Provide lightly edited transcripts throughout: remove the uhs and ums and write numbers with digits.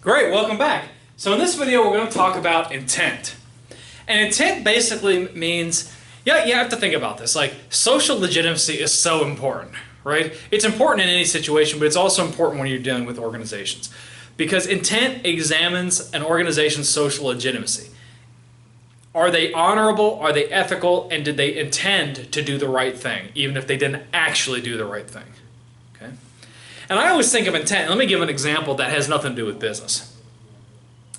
Great, welcome back. So in this video we're going to talk about intent. And intent basically means, you have to think about this, like social legitimacy is so important, right? It's important in any situation, but it's also important when you're dealing with organizations. Because intent examines an organization's social legitimacy. Are they honorable, are they ethical, and did they intend to do the right thing, even if they didn't actually do the right thing? Okay? And I always think of intent. Let me give an example that has nothing to do with business.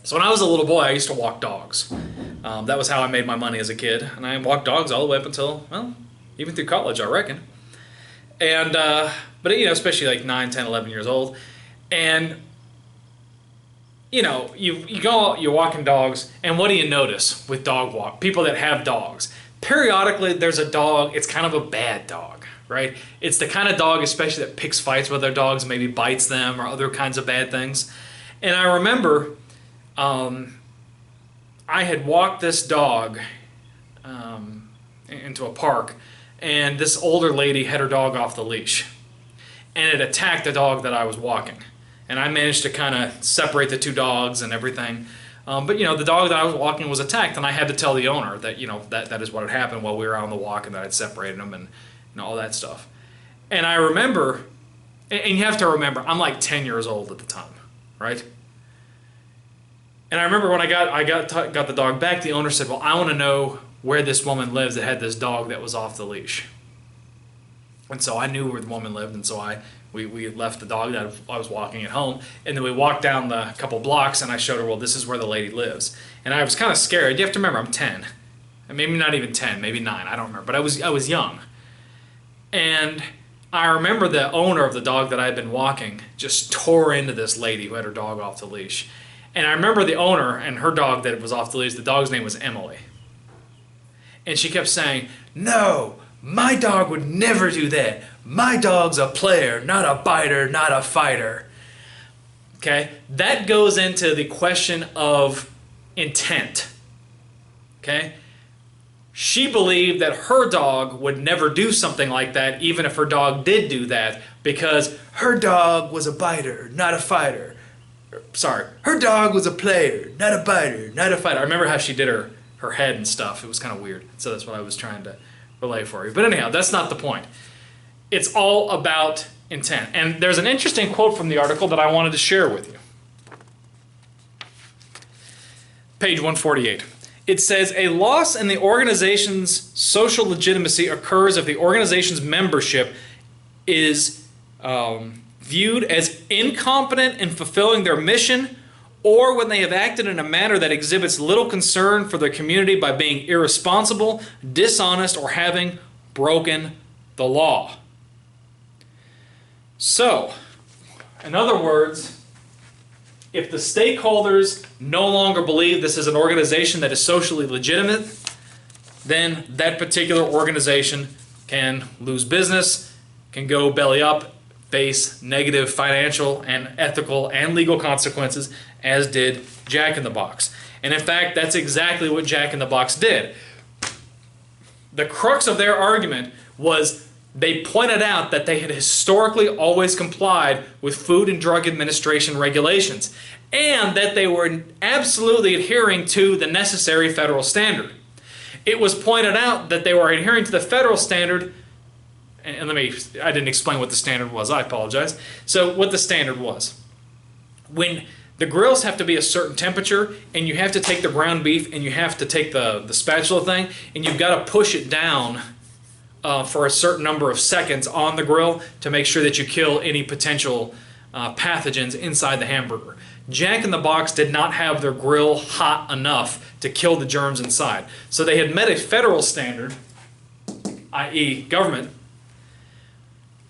So when I was a little boy, I used to walk dogs. That was how I made my money as a kid. And I walked dogs all the way up until, well, even through college, I reckon. And, but especially like 9, 10, 11 years old. And, you go out, you're walking dogs, and what do you notice with dog walk? People that have dogs. Periodically, there's a dog, it's kind of a bad dog, right? It's the kind of dog, especially that picks fights with their dogs, maybe bites them or other kinds of bad things. And I remember I had walked this dog into a park, and this older lady had her dog off the leash, and it attacked the dog that I was walking. And I managed to kind of separate the two dogs and everything. But the dog that I was walking was attacked, and I had to tell the owner that that is what had happened while we were on the walk, and that I'd separated them and all that stuff. And I remember, and you have to remember, I'm like 10 years old at the time, right? And I remember when I got the dog back, the owner said, "Well, I want to know where this woman lives that had this dog that was off the leash." And so I knew where the woman lived, and so we left the dog that I was walking at home, and then we walked down the couple blocks, and I showed her, well, this is where the lady lives. And I was kind of scared. You have to remember, I'm 10, and maybe not even 10, maybe 9, I don't remember, but I was young. And I remember the owner of the dog that I had been walking just tore into this lady who had her dog off the leash. And I remember the owner and her dog that was off the leash, the dog's name was Emily. And she kept saying, "No, my dog would never do that. My dog's a player, not a biter, not a fighter." Okay? That goes into the question of intent. Okay? She believed that her dog would never do something like that, even if her dog did do that, because her dog was a biter, not a fighter. Sorry, her dog was a player, not a biter, not a fighter. I remember how she did her head and stuff. It was kind of weird. So that's what I was trying to relay for you. But anyhow, that's not the point. It's all about intent. And there's an interesting quote from the article that I wanted to share with you. Page 148. It says, "A loss in the organization's social legitimacy occurs if the organization's membership is viewed as incompetent in fulfilling their mission, or when they have acted in a manner that exhibits little concern for their community by being irresponsible, dishonest, or having broken the law." So, in other words, if the stakeholders no longer believe this is an organization that is socially legitimate, then that particular organization can lose business, can go belly up, face negative financial and ethical and legal consequences, as did Jack in the Box. And in fact, that's exactly what Jack in the Box did. The crux of their argument was they pointed out that they had historically always complied with Food and Drug Administration regulations, and that they were absolutely adhering to the necessary federal standard. It was pointed out that they were adhering to the federal standard. And I didn't explain what the standard was, I apologize. So what the standard was, when the grills have to be a certain temperature, and you have to take the ground beef, and you have to take the spatula thing, and you've got to push it down for a certain number of seconds on the grill to make sure that you kill any potential pathogens inside the hamburger. Jack in the Box did not have their grill hot enough to kill the germs inside. So they had met a federal standard, i.e. government,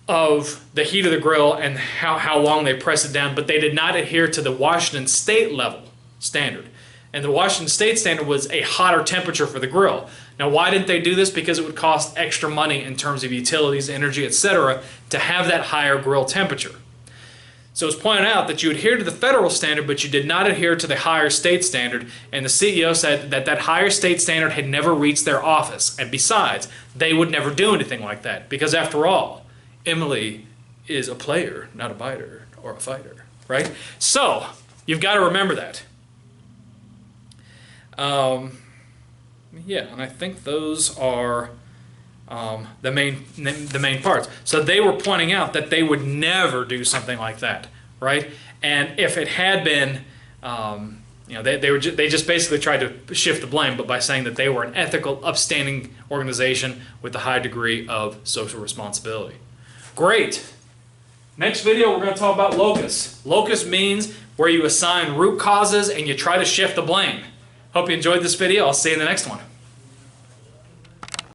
of the heat of the grill and how long they press it down, but they did not adhere to the Washington State level standard. And the Washington State standard was a hotter temperature for the grill. Now, why didn't they do this? Because it would cost extra money in terms of utilities, energy, etc. to have that higher grill temperature. So it's pointed out that you adhere to the federal standard, but you did not adhere to the higher state standard, and the CEO said that that higher state standard had never reached their office, and besides, they would never do anything like that, because after all, Emily is a player, not a biter or a fighter, right? So You've got to remember that. Yeah, and I think those are the main parts. So they were pointing out that they would never do something like that, right? And if it had been, they just basically tried to shift the blame, but by saying that they were an ethical, upstanding organization with a high degree of social responsibility. Great. Next video, we're going to talk about locus. Locus means where you assign root causes and you try to shift the blame. Hope you enjoyed this video. I'll see you in the next one.